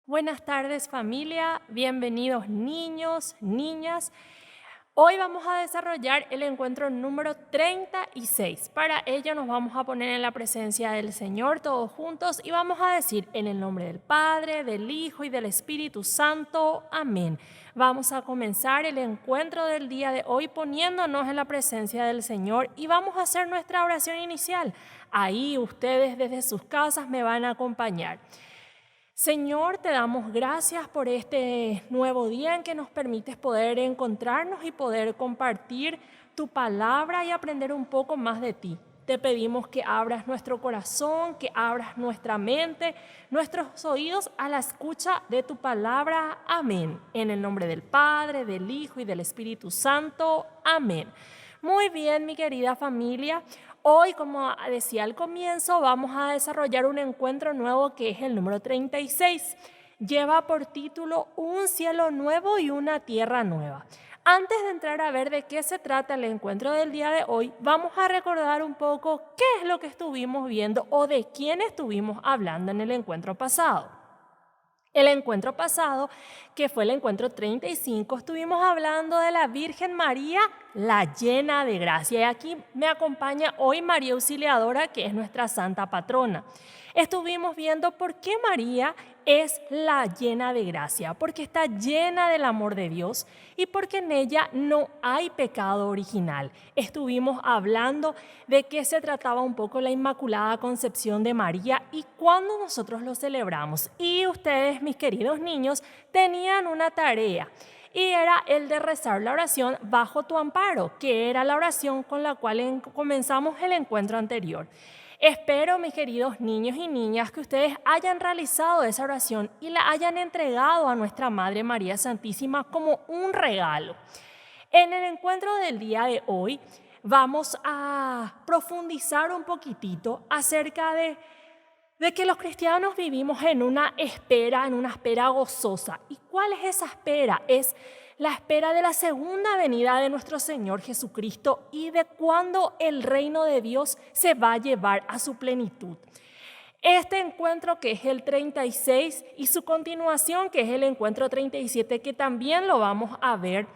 Buenas tardes familia, bienvenidos niños, niñas. Hoy vamos a desarrollar el encuentro número 36. Para ello nos vamos a poner en la presencia del Señor todos juntos y vamos a decir en el nombre del Padre, del Hijo y del Espíritu Santo. Amén. Vamos a comenzar el encuentro del día de hoy poniéndonos en la presencia del Señor y vamos a hacer nuestra oración inicial. Ahí ustedes desde sus casas me van a acompañar. Señor, te damos gracias por este nuevo día en que nos permites poder encontrarnos y poder compartir tu palabra y aprender un poco más de ti. Te pedimos que abras nuestro corazón, que abras nuestra mente, nuestros oídos a la escucha de tu palabra. Amén. En el nombre del Padre, del Hijo y del Espíritu Santo. Amén. Muy bien, mi querida familia. Hoy, como decía al comienzo, vamos a desarrollar un encuentro nuevo que es el número 36. Lleva por título Un cielo nuevo y una tierra nueva. Antes de entrar a ver de qué se trata el encuentro del día de hoy, vamos a recordar un poco qué es lo que estuvimos viendo o de quién estuvimos hablando en el encuentro pasado. El encuentro pasado, que fue el encuentro 35, estuvimos hablando de la Virgen María, la llena de gracia. Y aquí me acompaña hoy María Auxiliadora, que es nuestra santa patrona. Estuvimos viendo por qué María es la llena de gracia, porque está llena del amor de Dios y porque en ella no hay pecado original. Estuvimos hablando de qué se trataba un poco la Inmaculada Concepción de María y cuándo nosotros lo celebramos. Y ustedes, mis queridos niños, tenían una tarea y era el de rezar la oración Bajo tu amparo, que era la oración con la cual comenzamos el encuentro anterior. Espero, mis queridos niños y niñas, que ustedes hayan realizado esa oración y la hayan entregado a nuestra Madre María Santísima como un regalo. En el encuentro del día de hoy vamos a profundizar un poquitito acerca de que los cristianos vivimos en una espera gozosa. ¿Y cuál es esa espera? Es la espera de la segunda venida de nuestro Señor Jesucristo y de cuando el reino de Dios se va a llevar a su plenitud. Este encuentro, que es el 36, y su continuación, que es el encuentro 37, que también lo vamos a ver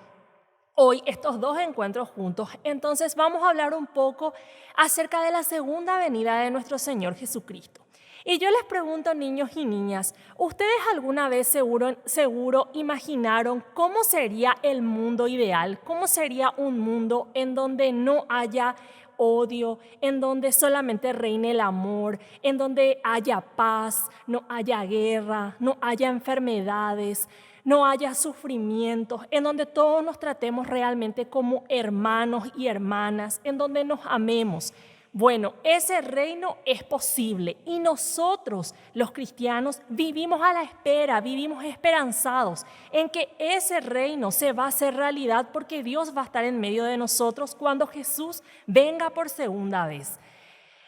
hoy, estos dos encuentros juntos. Entonces vamos a hablar un poco acerca de la segunda venida de nuestro Señor Jesucristo. Y yo les pregunto, niños y niñas, ¿ustedes alguna vez seguro imaginaron cómo sería el mundo ideal? ¿Cómo sería un mundo en donde no haya odio, en donde solamente reine el amor, en donde haya paz, no haya guerra, no haya enfermedades, no haya sufrimientos, en donde todos nos tratemos realmente como hermanos y hermanas, en donde nos amemos? Bueno, ese reino es posible y nosotros, los cristianos, vivimos a la espera, vivimos esperanzados en que ese reino se va a hacer realidad porque Dios va a estar en medio de nosotros cuando Jesús venga por segunda vez.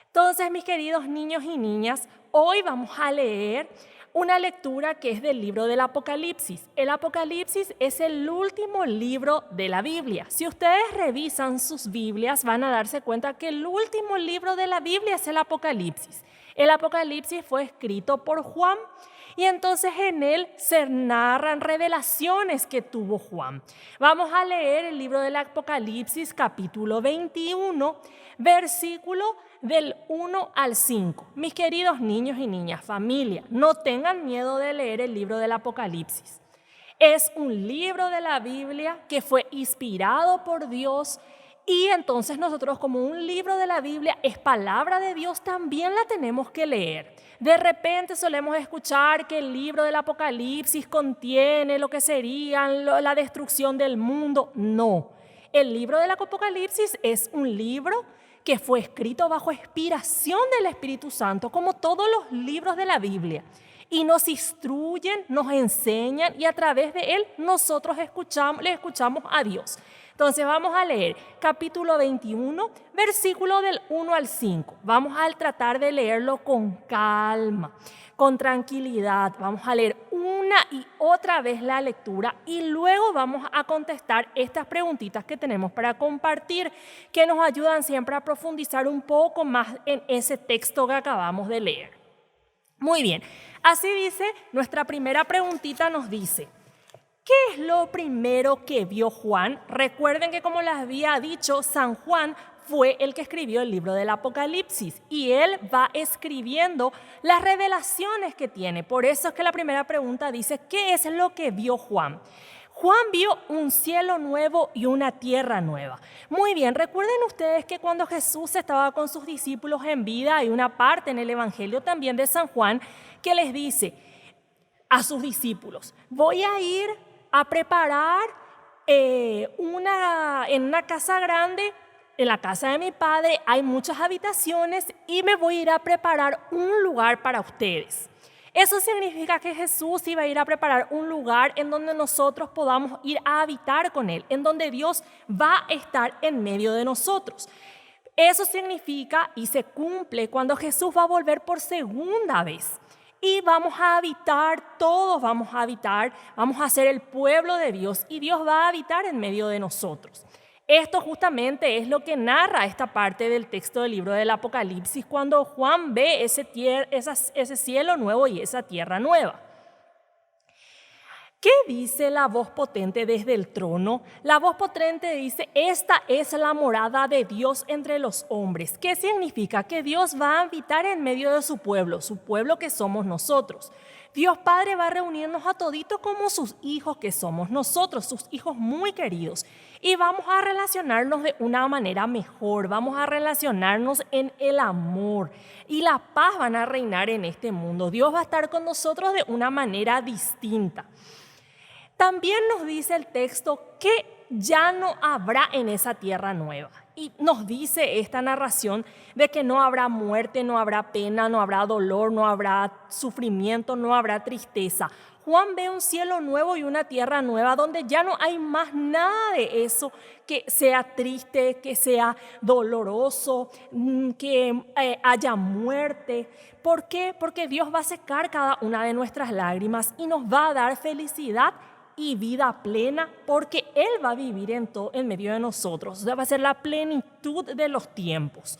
Entonces, mis queridos niños y niñas, hoy vamos a leer una lectura que es del libro del Apocalipsis. El Apocalipsis es el último libro de la Biblia. Si ustedes revisan sus Biblias, van a darse cuenta que el último libro de la Biblia es el Apocalipsis. El Apocalipsis fue escrito por Juan y entonces en él se narran revelaciones que tuvo Juan. Vamos a leer el libro del Apocalipsis, capítulo 21, versículo del 1 al 5. Mis queridos niños y niñas, familia, no tengan miedo de leer el libro del Apocalipsis. Es un libro de la Biblia que fue inspirado por Dios y entonces nosotros, como un libro de la Biblia es palabra de Dios, también la tenemos que leer. De repente solemos escuchar que el libro del Apocalipsis contiene lo que sería la destrucción del mundo. No, el libro del Apocalipsis es un libro que fue escrito bajo inspiración del Espíritu Santo, como todos los libros de la Biblia. Y nos instruyen, nos enseñan y a través de él nosotros le escuchamos a Dios. Entonces vamos a leer capítulo 21, versículo del 1 al 5. Vamos a tratar de leerlo con calma, con tranquilidad. Vamos a leer una y otra vez la lectura y luego vamos a contestar estas preguntitas que tenemos para compartir, que nos ayudan siempre a profundizar un poco más en ese texto que acabamos de leer. Muy bien, así dice, nuestra primera preguntita nos dice, ¿qué es lo primero que vio Juan? Recuerden que como les había dicho, San Juan fue el que escribió el libro del Apocalipsis y él va escribiendo las revelaciones que tiene. Por eso es que la primera pregunta dice, ¿qué es lo que vio Juan? Juan vio un cielo nuevo y una tierra nueva. Muy bien, recuerden ustedes que cuando Jesús estaba con sus discípulos en vida, hay una parte en el Evangelio también de San Juan que les dice a sus discípulos, voy a ir a preparar en una casa grande, en la casa de mi padre hay muchas habitaciones y me voy a ir a preparar un lugar para ustedes. Eso significa que Jesús iba a ir a preparar un lugar en donde nosotros podamos ir a habitar con Él, en donde Dios va a estar en medio de nosotros. Eso significa y se cumple cuando Jesús va a volver por segunda vez. Y vamos a habitar, todos vamos a habitar, vamos a ser el pueblo de Dios y Dios va a habitar en medio de nosotros. Esto justamente es lo que narra esta parte del texto del libro del Apocalipsis cuando Juan ve ese cielo nuevo y esa tierra nueva. ¿Qué dice la voz potente desde el trono? La voz potente dice, esta es la morada de Dios entre los hombres. ¿Qué significa? Que Dios va a habitar en medio de su pueblo que somos nosotros. Dios Padre va a reunirnos a toditos como sus hijos que somos nosotros, sus hijos muy queridos. Y vamos a relacionarnos de una manera mejor, vamos a relacionarnos en el amor. Y la paz van a reinar en este mundo. Dios va a estar con nosotros de una manera distinta. También nos dice el texto que ya no habrá en esa tierra nueva. Y nos dice esta narración de que no habrá muerte, no habrá pena, no habrá dolor, no habrá sufrimiento, no habrá tristeza. Juan ve un cielo nuevo y una tierra nueva donde ya no hay más nada de eso que sea triste, que sea doloroso, que haya muerte. ¿Por qué? Porque Dios va a secar cada una de nuestras lágrimas y nos va a dar felicidad y vida plena, porque Él va a vivir en medio de nosotros. O sea, va a ser la plenitud de los tiempos.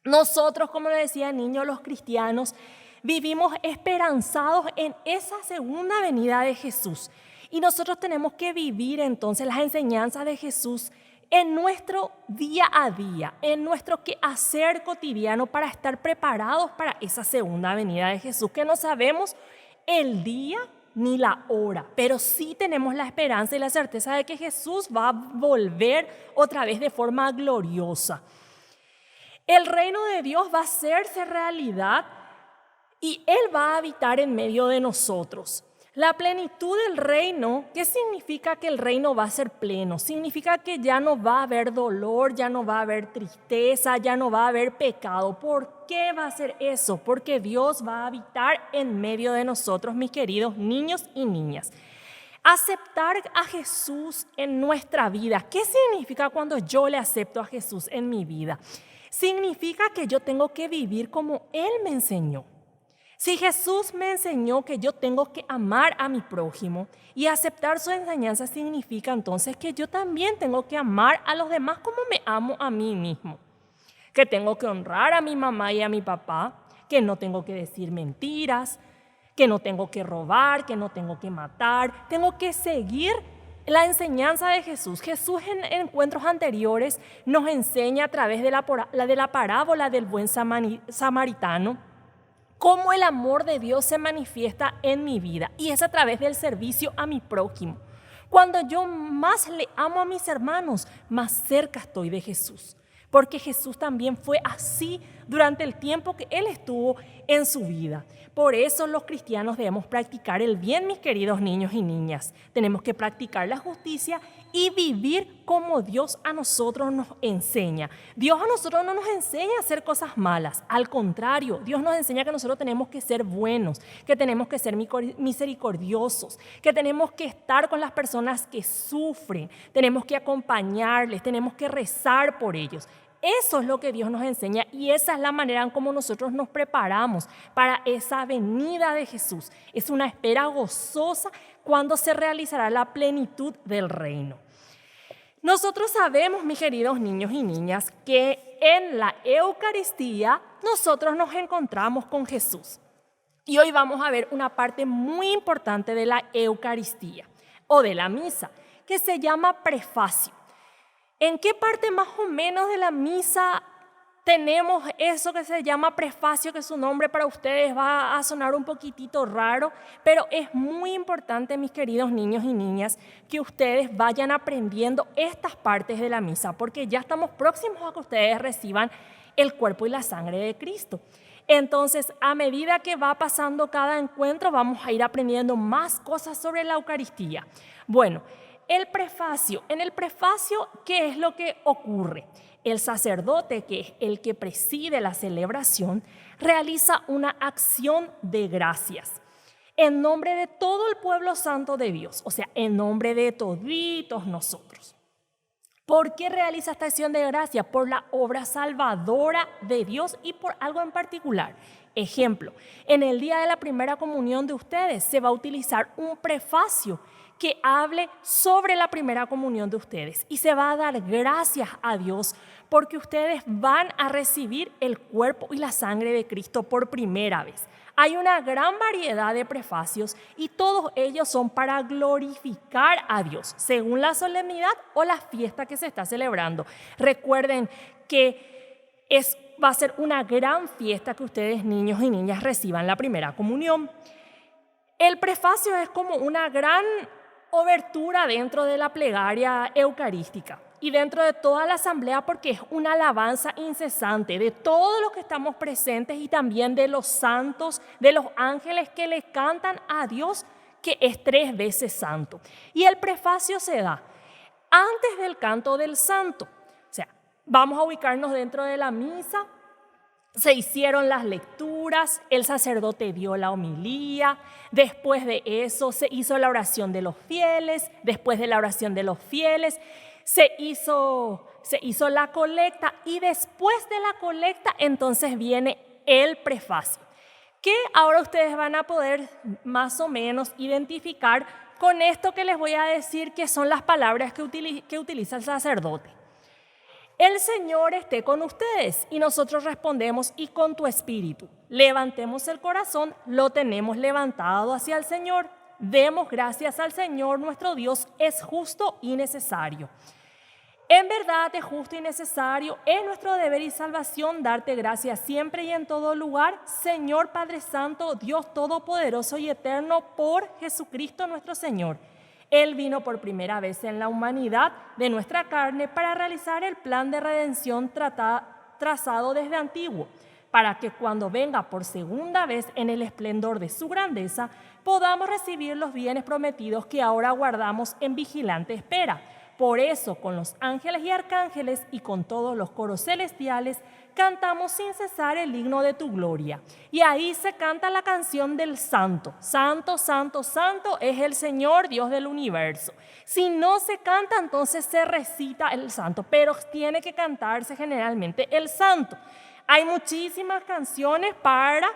Nosotros, como le decía niño, los cristianos, vivimos esperanzados en esa segunda venida de Jesús. Y nosotros tenemos que vivir entonces las enseñanzas de Jesús en nuestro día a día, en nuestro quehacer cotidiano para estar preparados para esa segunda venida de Jesús, que no sabemos el día ni la hora, pero sí tenemos la esperanza y la certeza de que Jesús va a volver otra vez de forma gloriosa. El reino de Dios va a hacerse realidad y Él va a habitar en medio de nosotros. La plenitud del reino, ¿qué significa que el reino va a ser pleno? Significa que ya no va a haber dolor, ya no va a haber tristeza, ya no va a haber pecado. ¿Por qué va a ser eso? Porque Dios va a habitar en medio de nosotros, mis queridos niños y niñas. Aceptar a Jesús en nuestra vida. ¿Qué significa cuando yo le acepto a Jesús en mi vida? Significa que yo tengo que vivir como Él me enseñó. Si Jesús me enseñó que yo tengo que amar a mi prójimo y aceptar su enseñanza significa entonces que yo también tengo que amar a los demás como me amo a mí mismo. Que tengo que honrar a mi mamá y a mi papá, que no tengo que decir mentiras, que no tengo que robar, que no tengo que matar. Tengo que seguir la enseñanza de Jesús. Jesús en encuentros anteriores nos enseña a través de la parábola del buen samaritano cómo el amor de Dios se manifiesta en mi vida y es a través del servicio a mi prójimo. Cuando yo más le amo a mis hermanos, más cerca estoy de Jesús. Porque Jesús también fue así durante el tiempo que Él estuvo en su vida. Por eso los cristianos debemos practicar el bien, mis queridos niños y niñas. Tenemos que practicar la justicia y vivir como Dios a nosotros nos enseña. Dios a nosotros no nos enseña a hacer cosas malas. Al contrario, Dios nos enseña que nosotros tenemos que ser buenos, que tenemos que ser misericordiosos, que tenemos que estar con las personas que sufren, tenemos que acompañarles, tenemos que rezar por ellos. Eso es lo que Dios nos enseña y esa es la manera en cómo nosotros nos preparamos para esa venida de Jesús. Es una espera gozosa cuando se realizará la plenitud del reino. Nosotros sabemos, mis queridos niños y niñas, que en la Eucaristía nosotros nos encontramos con Jesús. Y hoy vamos a ver una parte muy importante de la Eucaristía o de la misa, que se llama prefacio. ¿En qué parte más o menos de la misa tenemos eso que se llama prefacio, que su nombre para ustedes va a sonar un poquitito raro, pero es muy importante, mis queridos niños y niñas, que ustedes vayan aprendiendo estas partes de la misa, porque ya estamos próximos a que ustedes reciban el cuerpo y la sangre de Cristo. Entonces, a medida que va pasando cada encuentro, vamos a ir aprendiendo más cosas sobre la Eucaristía. Bueno, el prefacio. En el prefacio, ¿qué es lo que ocurre? El sacerdote, que es el que preside la celebración, realiza una acción de gracias en nombre de todo el pueblo santo de Dios, o sea, en nombre de toditos nosotros. ¿Por qué realiza esta acción de gracia? Por la obra salvadora de Dios y por algo en particular. Ejemplo, en el día de la primera comunión de ustedes se va a utilizar un prefacio que hable sobre la primera comunión de ustedes y se va a dar gracias a Dios porque ustedes van a recibir el cuerpo y la sangre de Cristo por primera vez. Hay una gran variedad de prefacios y todos ellos son para glorificar a Dios, según la solemnidad o la fiesta que se está celebrando. Recuerden que va a ser una gran fiesta que ustedes, niños y niñas, reciban la primera comunión. El prefacio es como una gran obertura dentro de la plegaria eucarística y dentro de toda la asamblea, porque es una alabanza incesante de todos los que estamos presentes y también de los santos, de los ángeles que le cantan a Dios, que es 3 veces santo. Y el prefacio se da antes del canto del santo. O sea, vamos a ubicarnos dentro de la misa. Se hicieron las lecturas, el sacerdote dio la homilía, después de eso se hizo la oración de los fieles, después de la oración de los fieles se hizo la colecta y después de la colecta entonces viene el prefacio, que ahora ustedes van a poder más o menos identificar con esto que les voy a decir, que son las palabras que utiliza el sacerdote. El Señor esté con ustedes, y nosotros respondemos, y con tu espíritu. Levantemos el corazón, lo tenemos levantado hacia el Señor. Demos gracias al Señor, nuestro Dios es justo y necesario. En verdad es justo y necesario, es nuestro deber y salvación darte gracias siempre y en todo lugar, Señor Padre Santo, Dios Todopoderoso y Eterno, por Jesucristo nuestro Señor. Él vino por primera vez en la humanidad de nuestra carne para realizar el plan de redención trazado desde antiguo, para que cuando venga por segunda vez en el esplendor de su grandeza, podamos recibir los bienes prometidos que ahora guardamos en vigilante espera. Por eso, con los ángeles y arcángeles y con todos los coros celestiales, cantamos sin cesar el himno de tu gloria. Y ahí se canta la canción del santo. Santo, santo, santo es el Señor, Dios del universo. Si no se canta, entonces se recita el santo, pero tiene que cantarse generalmente el santo. Hay muchísimas canciones para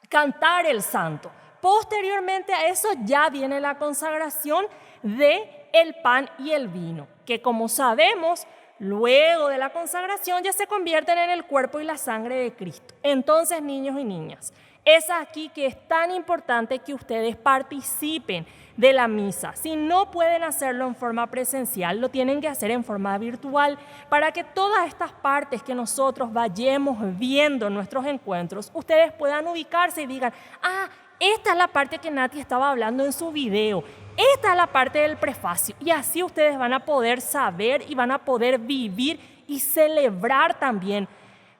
cantar el santo. Posteriormente a eso ya viene la consagración de el pan y el vino, que como sabemos, luego de la consagración ya se convierten en el cuerpo y la sangre de Cristo. Entonces, niños y niñas, es aquí que es tan importante que ustedes participen de la misa. Si no pueden hacerlo en forma presencial, lo tienen que hacer en forma virtual para que todas estas partes que nosotros vayamos viendo en nuestros encuentros, ustedes puedan ubicarse y digan, esta es la parte que Nati estaba hablando en su video. Esta es la parte del prefacio. Y así ustedes van a poder saber y van a poder vivir y celebrar también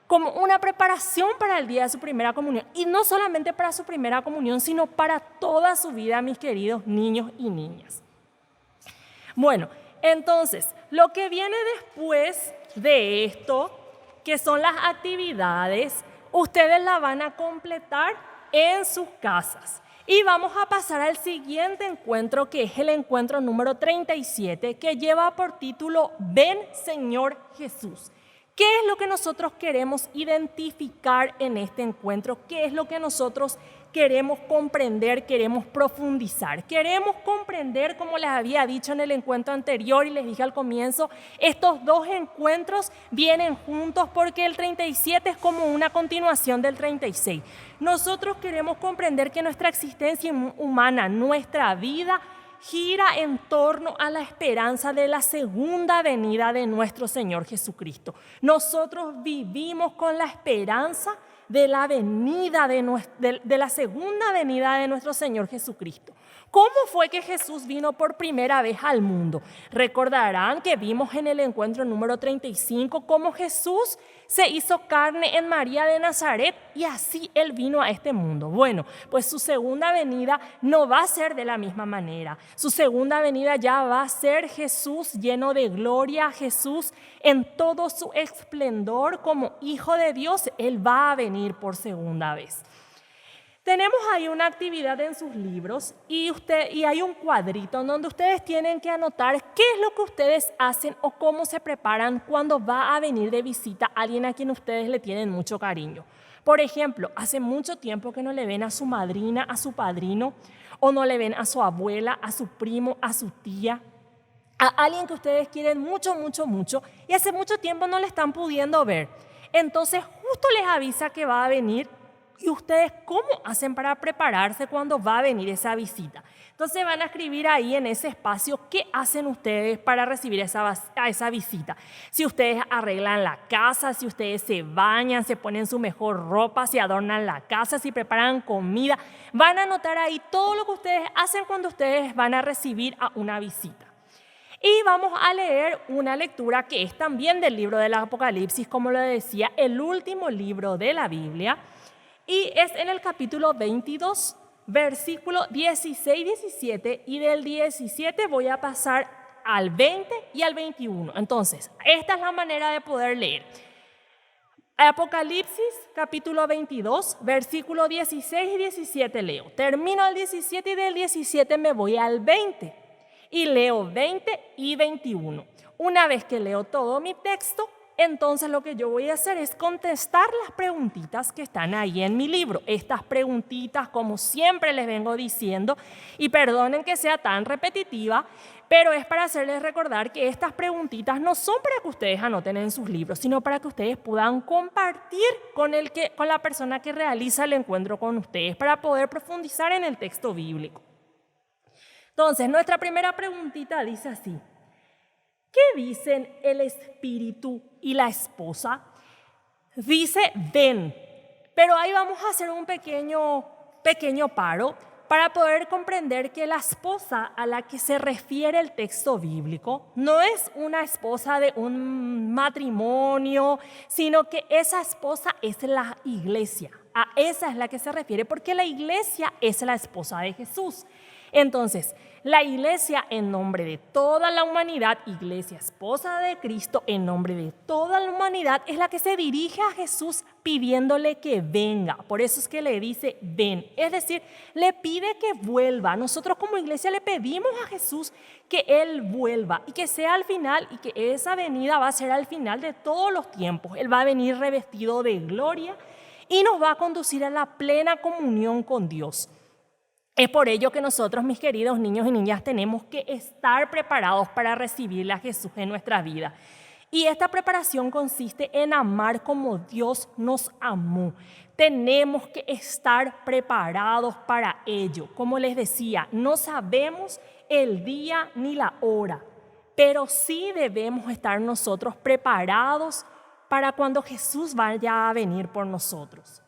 como una preparación para el día de su primera comunión. Y no solamente para su primera comunión, sino para toda su vida, mis queridos niños y niñas. Bueno, entonces, lo que viene después de esto, que son las actividades, ustedes la van a completar en sus casas. Y vamos a pasar al siguiente encuentro, que es el encuentro número 37, que lleva por título Ven, Señor Jesús. ¿Qué es lo que nosotros queremos identificar en este encuentro? ¿Qué es lo que nosotros queremos comprender, queremos profundizar. Queremos comprender, como les había dicho en el encuentro anterior y les dije al comienzo, estos dos encuentros vienen juntos porque el 37 es como una continuación del 36. Nosotros queremos comprender que nuestra existencia humana, nuestra vida, gira en torno a la esperanza de la segunda venida de nuestro Señor Jesucristo. Nosotros vivimos con la esperanza de la venida de la segunda venida de nuestro Señor Jesucristo. ¿Cómo fue que Jesús vino por primera vez al mundo? Recordarán que vimos en el encuentro número 35 cómo Jesús se hizo carne en María de Nazaret y así Él vino a este mundo. Bueno, pues su segunda venida no va a ser de la misma manera. Su segunda venida ya va a ser Jesús lleno de gloria, Jesús en todo su esplendor como Hijo de Dios. Él va a venir por segunda vez. Tenemos ahí una actividad en sus libros y hay un cuadrito donde ustedes tienen que anotar qué es lo que ustedes hacen o cómo se preparan cuando va a venir de visita alguien a quien ustedes le tienen mucho cariño. Por ejemplo, hace mucho tiempo que no le ven a su madrina, a su padrino, o no le ven a su abuela, a su primo, a su tía, a alguien que ustedes quieren mucho, mucho, mucho y hace mucho tiempo no le están pudiendo ver. Entonces justo les avisa que va a venir. ¿Y ustedes cómo hacen para prepararse cuando va a venir esa visita? Entonces van a escribir ahí en ese espacio qué hacen ustedes para recibir a esa visita. Si ustedes arreglan la casa, si ustedes se bañan, se ponen su mejor ropa, si adornan la casa, si preparan comida. Van a anotar ahí todo lo que ustedes hacen cuando ustedes van a recibir a una visita. Y vamos a leer una lectura que es también del libro del Apocalipsis, como lo decía, el último libro de la Biblia. Y es en el capítulo 22, versículo 16-17, y del 17 voy a pasar al 20 y al 21. Entonces, esta es la manera de poder leer. Apocalipsis, capítulo 22, versículo 16 y 17 leo. Termino el 17 y del 17 me voy al 20 y leo 20 y 21. Una vez que leo todo mi texto, entonces lo que yo voy a hacer es contestar las preguntitas que están ahí en mi libro. Estas preguntitas, como siempre les vengo diciendo, y perdonen que sea tan repetitiva, pero es para hacerles recordar que estas preguntitas no son para que ustedes anoten en sus libros, sino para que ustedes puedan compartir con la persona que realiza el encuentro con ustedes, para poder profundizar en el texto bíblico. Entonces, nuestra primera preguntita dice así: ¿qué dicen el espíritu y la esposa? Dice ven, pero ahí vamos a hacer un pequeño paro para poder comprender que la esposa a la que se refiere el texto bíblico no es una esposa de un matrimonio, sino que esa esposa es la iglesia. A esa es la que se refiere, porque la iglesia es la esposa de Jesús. Entonces, la iglesia en nombre de toda la humanidad, iglesia esposa de Cristo en nombre de toda la humanidad, es la que se dirige a Jesús pidiéndole que venga. Por eso es que le dice ven, es decir, le pide que vuelva. Nosotros como iglesia le pedimos a Jesús que Él vuelva y que sea al final, y que esa venida va a ser al final de todos los tiempos. Él va a venir revestido de gloria y nos va a conducir a la plena comunión con Dios. Es por ello que nosotros, mis queridos niños y niñas, tenemos que estar preparados para recibirle a Jesús en nuestra vida. Y esta preparación consiste en amar como Dios nos amó. Tenemos que estar preparados para ello. Como les decía, no sabemos el día ni la hora, pero sí debemos estar nosotros preparados para cuando Jesús vaya a venir por nosotros.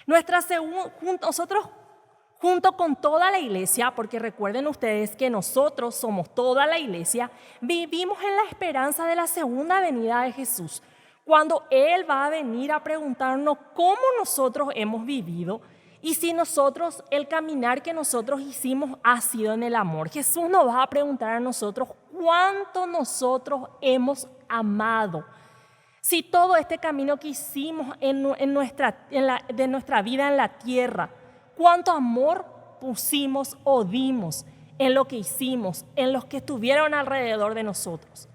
Nosotros, junto con toda la iglesia, porque recuerden ustedes que nosotros somos toda la iglesia, vivimos en la esperanza de la segunda venida de Jesús, cuando Él va a venir a preguntarnos cómo nosotros hemos vivido y si el caminar que nosotros hicimos ha sido en el amor. Jesús nos va a preguntar a nosotros cuánto nosotros hemos amado. Si todo este camino que hicimos de nuestra vida en la tierra, cuánto amor pusimos o dimos en lo que hicimos, en los que estuvieron alrededor de nosotros.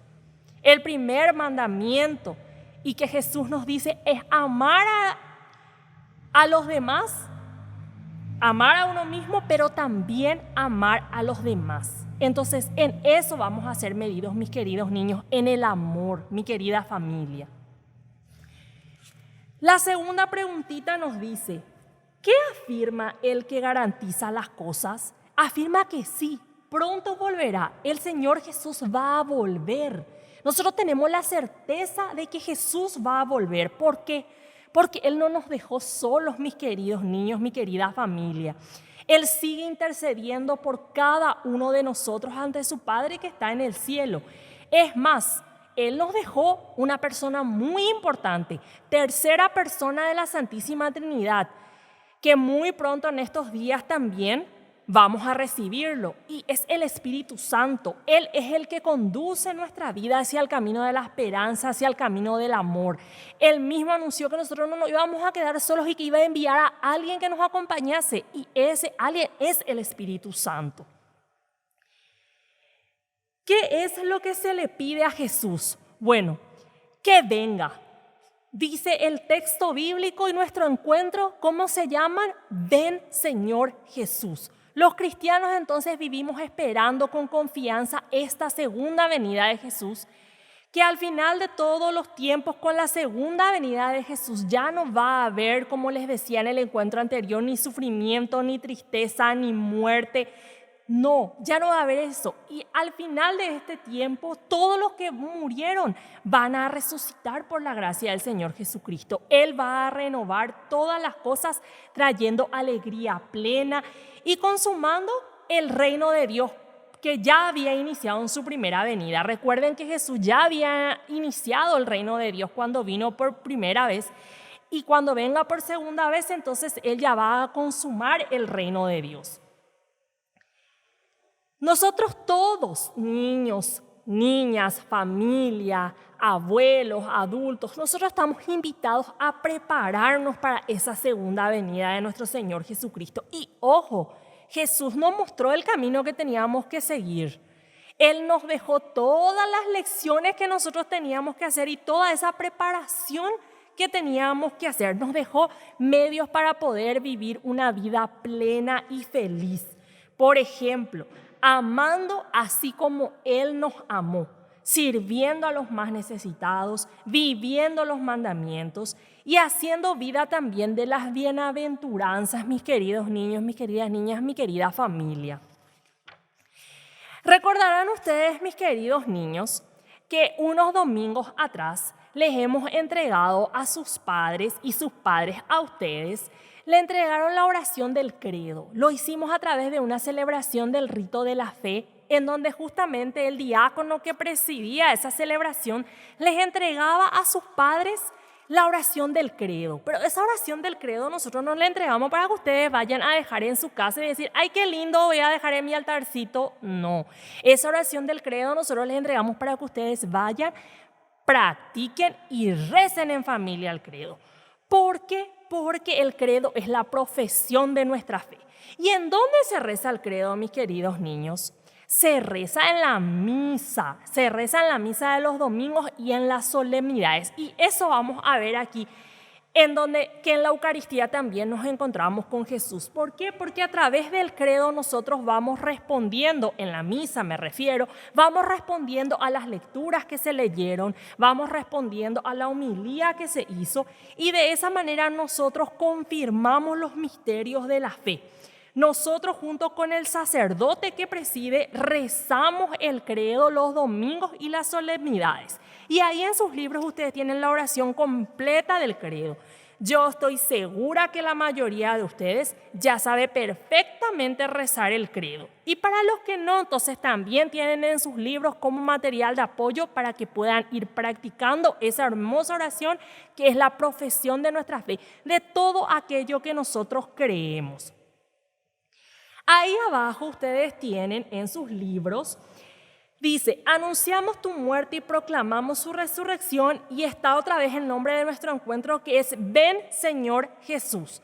El primer mandamiento y que Jesús nos dice es amar a los demás Amar a uno mismo, pero también amar a los demás. Entonces, en eso vamos a ser medidos, mis queridos niños, en el amor, mi querida familia. La segunda preguntita nos dice, ¿qué afirma el que garantiza las cosas? Afirma que sí, pronto volverá. El Señor Jesús va a volver. Nosotros tenemos la certeza de que Jesús va a volver. ¿Por qué? Porque Él no nos dejó solos, mis queridos niños, mi querida familia. Él sigue intercediendo por cada uno de nosotros ante su Padre que está en el cielo. Es más, Él nos dejó una persona muy importante, tercera persona de la Santísima Trinidad, que muy pronto en estos días también vamos a recibirlo. Y es el Espíritu Santo. Él es el que conduce nuestra vida hacia el camino de la esperanza, hacia el camino del amor. Él mismo anunció que nosotros no nos íbamos a quedar solos y que iba a enviar a alguien que nos acompañase. Y ese alguien es el Espíritu Santo. ¿Qué es lo que se le pide a Jesús? Bueno, que venga. Dice el texto bíblico y nuestro encuentro, ¿cómo se llaman? Ven, Señor Jesús. Los cristianos entonces vivimos esperando con confianza esta segunda venida de Jesús, que al final de todos los tiempos, con la segunda venida de Jesús, ya no va a haber, como les decía en el encuentro anterior, ni sufrimiento, ni tristeza, ni muerte. No, ya no va a haber eso. Y al final de este tiempo, todos los que murieron van a resucitar por la gracia del Señor Jesucristo. Él va a renovar todas las cosas, trayendo alegría plena y consumando el reino de Dios que ya había iniciado en su primera venida. Recuerden que Jesús ya había iniciado el reino de Dios cuando vino por primera vez, y cuando venga por segunda vez, entonces Él ya va a consumar el reino de Dios. Nosotros todos, niños, niñas, familia, abuelos, adultos, nosotros estamos invitados a prepararnos para esa segunda venida de nuestro Señor Jesucristo. Y ojo, Jesús nos mostró el camino que teníamos que seguir. Él nos dejó todas las lecciones que nosotros teníamos que hacer y toda esa preparación que teníamos que hacer. Nos dejó medios para poder vivir una vida plena y feliz. Por ejemplo, amando así como Él nos amó, sirviendo a los más necesitados, viviendo los mandamientos y haciendo vida también de las bienaventuranzas, mis queridos niños, mis queridas niñas, mi querida familia. Recordarán ustedes, mis queridos niños, que unos domingos atrás les hemos entregado a sus padres y sus padres a ustedes le entregaron la oración del credo. Lo hicimos a través de una celebración del rito de la fe, en donde justamente el diácono que presidía esa celebración les entregaba a sus padres la oración del credo. Pero esa oración del credo nosotros no la entregamos para que ustedes vayan a dejar en su casa y decir, ¡ay, qué lindo, voy a dejar en mi altarcito! No, esa oración del credo nosotros les entregamos para que ustedes vayan, practiquen y recen en familia el credo. ¿Por qué? Porque el credo es la profesión de nuestra fe. ¿Y en dónde se reza el credo, mis queridos niños? Se reza en la misa de los domingos y en las solemnidades. Y eso vamos a ver aquí, que en la Eucaristía también nos encontramos con Jesús. ¿Por qué? Porque a través del credo nosotros vamos respondiendo, en la misa me refiero, vamos respondiendo a las lecturas que se leyeron, vamos respondiendo a la homilía que se hizo, y de esa manera nosotros confirmamos los misterios de la fe. Nosotros, junto con el sacerdote que preside, rezamos el credo los domingos y las solemnidades. Y ahí en sus libros ustedes tienen la oración completa del credo. Yo estoy segura que la mayoría de ustedes ya sabe perfectamente rezar el credo. Y para los que no, entonces también tienen en sus libros como material de apoyo para que puedan ir practicando esa hermosa oración que es la profesión de nuestra fe, de todo aquello que nosotros creemos. Ahí abajo ustedes tienen en sus libros, dice, anunciamos tu muerte y proclamamos su resurrección, y está otra vez el nombre de nuestro encuentro, que es Ven, Señor Jesús.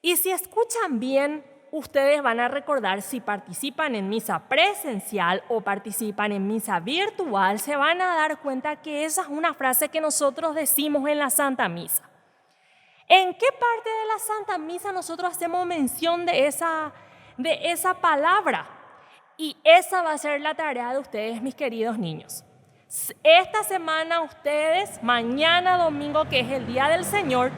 Y si escuchan bien, ustedes van a recordar, si participan en misa presencial o participan en misa virtual, se van a dar cuenta que esa es una frase que nosotros decimos en la Santa Misa. ¿En qué parte de la Santa Misa nosotros hacemos mención de esa palabra? Y esa va a ser la tarea de ustedes, mis queridos niños. Esta semana ustedes, mañana domingo, que es el Día del Señor,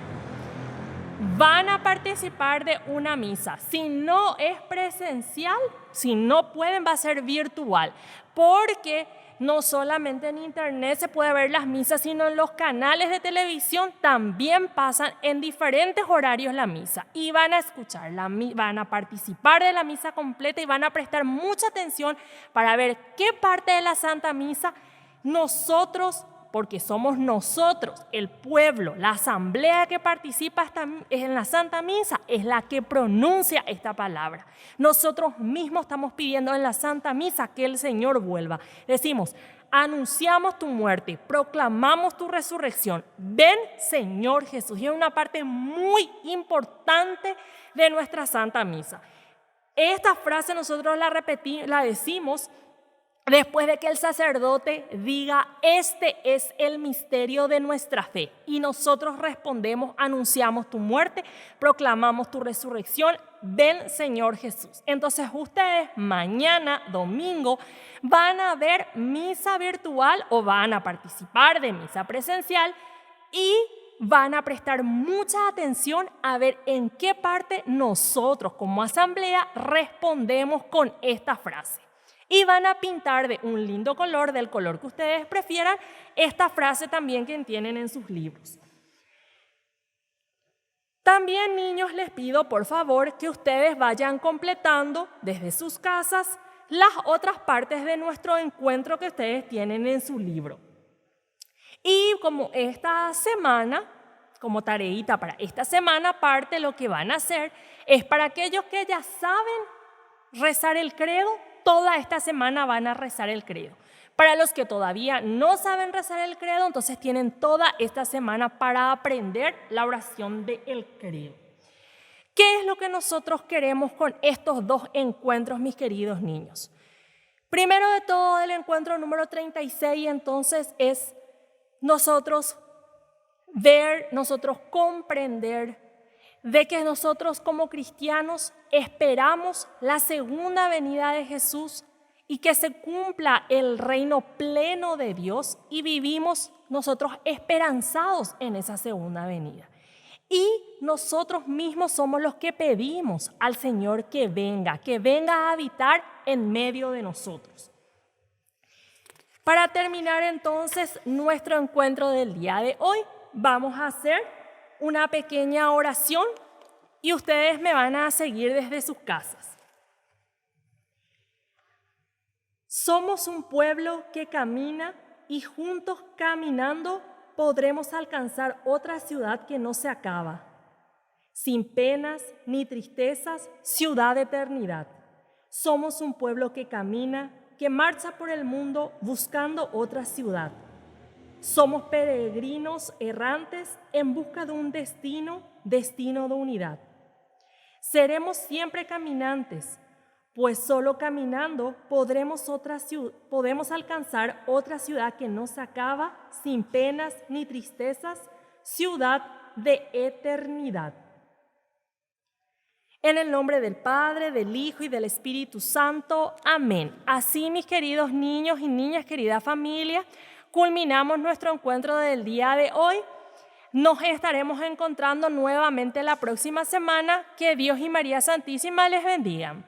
van a participar de una misa. Si no es presencial, si no pueden, va a ser virtual. Porque no solamente en internet se puede ver las misas, sino en los canales de televisión también pasan en diferentes horarios la misa. Y van a escuchar, van a participar de la misa completa y van a prestar mucha atención para ver qué parte de la Santa Misa nosotros, porque somos nosotros, el pueblo, la asamblea que participa en la Santa Misa, es la que pronuncia esta palabra. Nosotros mismos estamos pidiendo en la Santa Misa que el Señor vuelva. Decimos, anunciamos tu muerte, proclamamos tu resurrección. Ven, Señor Jesús. Y es una parte muy importante de nuestra Santa Misa. Esta frase nosotros la decimos después de que el sacerdote diga, este es el misterio de nuestra fe. Y nosotros respondemos, anunciamos tu muerte, proclamamos tu resurrección. Ven, Señor Jesús. Entonces ustedes mañana, domingo, van a ver misa virtual o van a participar de misa presencial y van a prestar mucha atención a ver en qué parte nosotros como asamblea respondemos con esta frase. Y van a pintar de un lindo color, del color que ustedes prefieran, esta frase también que tienen en sus libros. También, niños, les pido por favor que ustedes vayan completando desde sus casas las otras partes de nuestro encuentro que ustedes tienen en su libro. Y como esta semana, como tareita para esta semana, parte lo que van a hacer es para aquellos que ya saben rezar el credo, toda esta semana van a rezar el credo. Para los que todavía no saben rezar el credo, entonces tienen toda esta semana para aprender la oración del credo. ¿Qué es lo que nosotros queremos con estos dos encuentros, mis queridos niños? Primero de todo, el encuentro número 36, entonces, es nosotros ver, nosotros comprender de que nosotros como cristianos esperamos la segunda venida de Jesús y que se cumpla el reino pleno de Dios y vivimos nosotros esperanzados en esa segunda venida. Y nosotros mismos somos los que pedimos al Señor que venga a habitar en medio de nosotros. Para terminar entonces nuestro encuentro del día de hoy, vamos a hacer una pequeña oración y ustedes me van a seguir desde sus casas. Somos un pueblo que camina y juntos caminando podremos alcanzar otra ciudad que no se acaba. Sin penas ni tristezas, ciudad de eternidad. Somos un pueblo que camina, que marcha por el mundo buscando otra ciudad. Somos peregrinos errantes en busca de un destino de unidad. Seremos siempre caminantes, pues solo caminando podemos alcanzar otra ciudad que no se acaba, sin penas ni tristezas, ciudad de eternidad. En el nombre del Padre, del Hijo y del Espíritu Santo. Amén. Así, mis queridos niños y niñas, querida familia, culminamos nuestro encuentro del día de hoy. Nos estaremos encontrando nuevamente la próxima semana. Que Dios y María Santísima les bendigan.